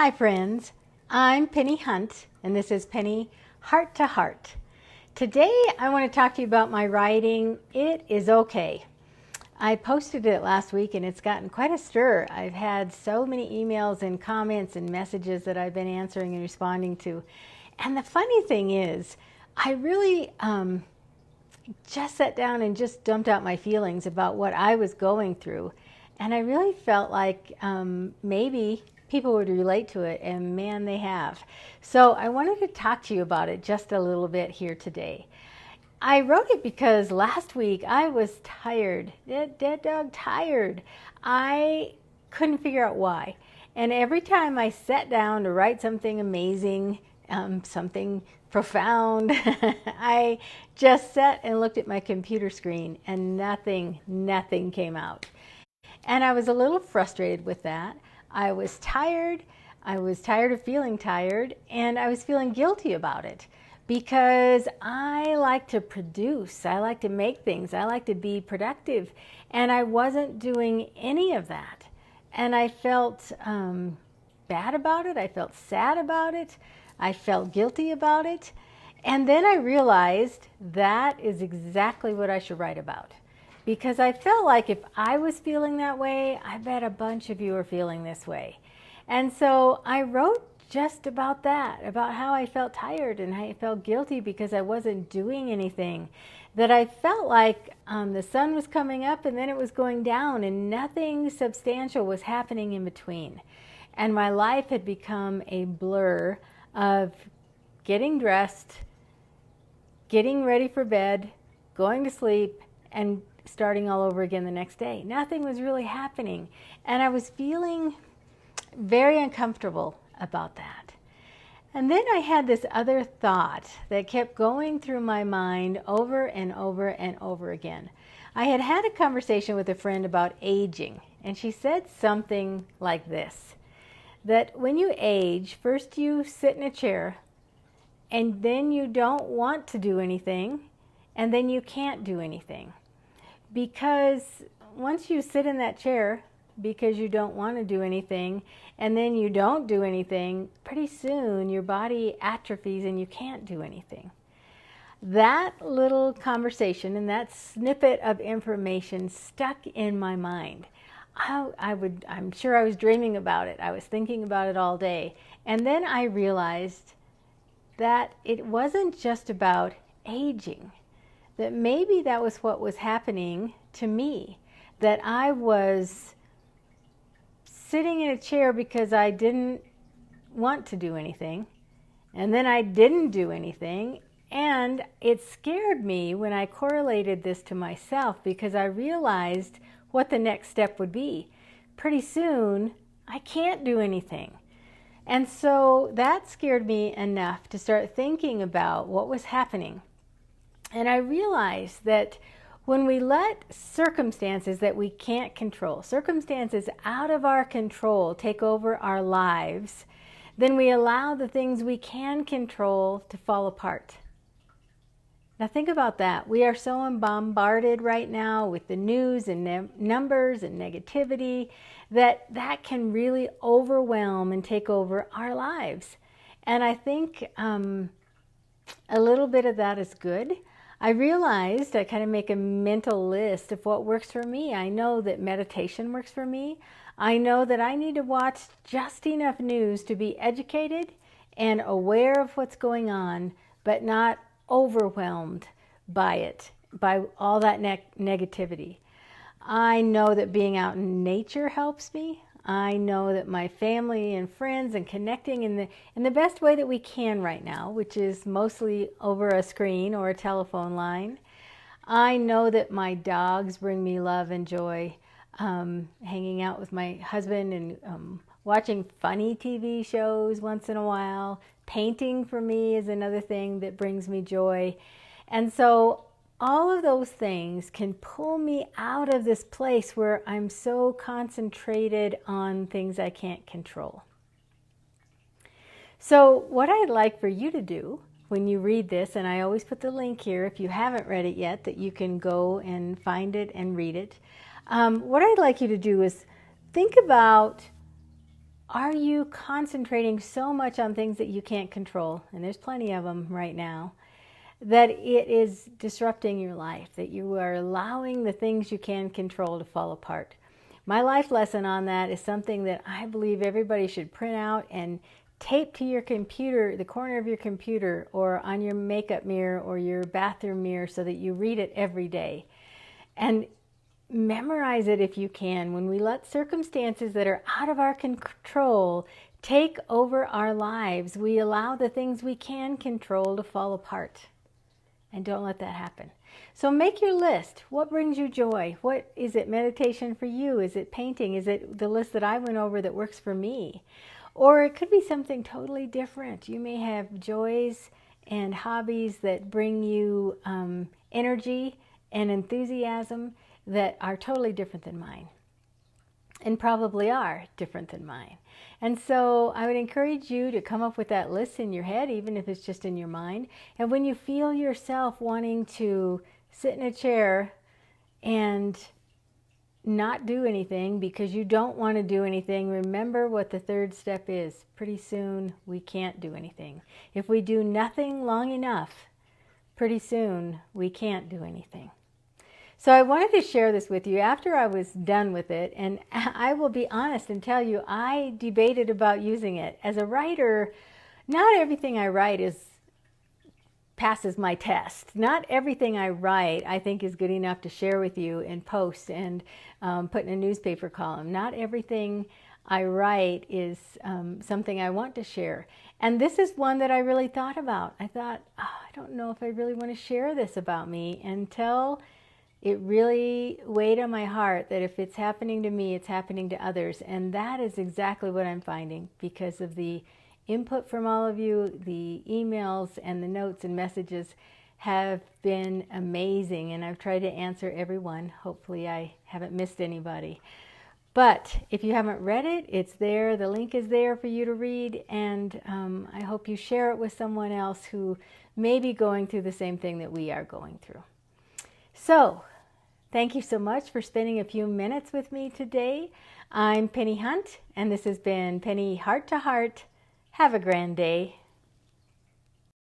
Hi friends, I'm Penny Hunt and this is Penny Heart to Heart. Today I want to talk to you about my writing, It Is Okay. I posted it last week and it's gotten quite a stir. I've had so many emails and comments and messages that I've been answering and responding to. And the funny thing is, I really just sat down and just dumped out my feelings about what I was going through. And I really felt like maybe people would relate to it, and man, they have. So I wanted to talk to you about it just a little bit here today. I wrote it because last week I was tired, dead dog tired. I couldn't figure out why. And every time I sat down to write something amazing, something profound, I just sat and looked at my computer screen and nothing came out. And I was a little frustrated with that. I was tired of feeling tired, and I was feeling guilty about it because I like to produce, I like to make things, I like to be productive, and I wasn't doing any of that. And I felt bad about it, I felt sad about it, I felt guilty about it, and then I realized that is exactly what I should write about. Because I felt like if I was feeling that way, I bet a bunch of you are feeling this way. And so I wrote just about that, about how I felt tired and I felt guilty because I wasn't doing anything. That I felt like the sun was coming up and then it was going down and nothing substantial was happening in between. And my life had become a blur of getting dressed, getting ready for bed, going to sleep, and starting all over again the next day. Nothing was really happening. And I was feeling very uncomfortable about that. And then I had this other thought that kept going through my mind over and over and over again. I had had a conversation with a friend about aging, and she said something like this, that when you age, first you sit in a chair, and then you don't want to do anything, and then you can't do anything. Because once you sit in that chair because you don't want to do anything and then you don't do anything, pretty soon your body atrophies and you can't do anything. That little conversation and that snippet of information stuck in my mind. I'm sure I was dreaming about it. I was thinking about it all day. And then I realized that it wasn't just about aging. That maybe that was what was happening to me, that I was sitting in a chair because I didn't want to do anything, and then I didn't do anything, and it scared me when I correlated this to myself because I realized what the next step would be. Pretty soon, I can't do anything. And so that scared me enough to start thinking about what was happening. And I realized that when we let circumstances that we can't control, circumstances out of our control, take over our lives, then we allow the things we can control to fall apart. Now think about that. We are so bombarded right now with the news and numbers and negativity that can really overwhelm and take over our lives. And I think a little bit of that is good. I realized I kind of make a mental list of what works for me. I know that meditation works for me. I know that I need to watch just enough news to be educated and aware of what's going on, but not overwhelmed by it, by all that negativity. I know that being out in nature helps me. I know that my family and friends and connecting in the best way that we can right now, which is mostly over a screen or a telephone line. I know that my dogs bring me love and joy. Hanging out with my husband and watching funny TV shows once in a while. Painting for me is another thing that brings me joy. And so all of those things can pull me out of this place where I'm so concentrated on things I can't control. So what I'd like for you to do when you read this, and I always put the link here if you haven't read it yet, that you can go and find it and read it. What I'd like you to do is think about Are you concentrating so much on things that you can't control, and there's plenty of them right now, that it is disrupting your life, that you are allowing the things you can control to fall apart? My life lesson on that is something that I believe everybody should print out and tape to your computer, the corner of your computer, or on your makeup mirror or your bathroom mirror, so that you read it every day. And memorize it if you can. When we let circumstances that are out of our control take over our lives, we allow the things we can control to fall apart. And don't let that happen. So make your list. What brings you joy? What is it? Meditation for you? Is it painting? Is it the list that I went over that works for me? Or it could be something totally different. You may have joys and hobbies that bring you energy and enthusiasm that are totally different than mine, and probably are different than mine. And so I would encourage you to come up with that list in your head, even if it's just in your mind. And when you feel yourself wanting to sit in a chair and not do anything because you don't want to do anything, remember what the third step is. Pretty soon we can't do anything. If we do nothing long enough, pretty soon we can't do anything. So I wanted to share this with you after I was done with it, and I will be honest and tell you I debated about using it. As a writer, not everything I write passes my test. Not everything I write I think is good enough to share with you and post and put in a newspaper column. Not everything I write is something I want to share. And this is one that I really thought about. I thought, oh, I don't know if I really want to share this about me until it really weighed on my heart that if it's happening to me, it's happening to others. And that is exactly what I'm finding because of the input from all of you. The emails and the notes and messages have been amazing, and I've tried to answer everyone. Hopefully I haven't missed anybody. But if you haven't read it, it's there. The link is there for you to read, and I hope you share it with someone else who may be going through the same thing that we are going through. So, thank you so much for spending a few minutes with me today. I'm Penny Hunt, and this has been Penny Heart to Heart. Have a grand day.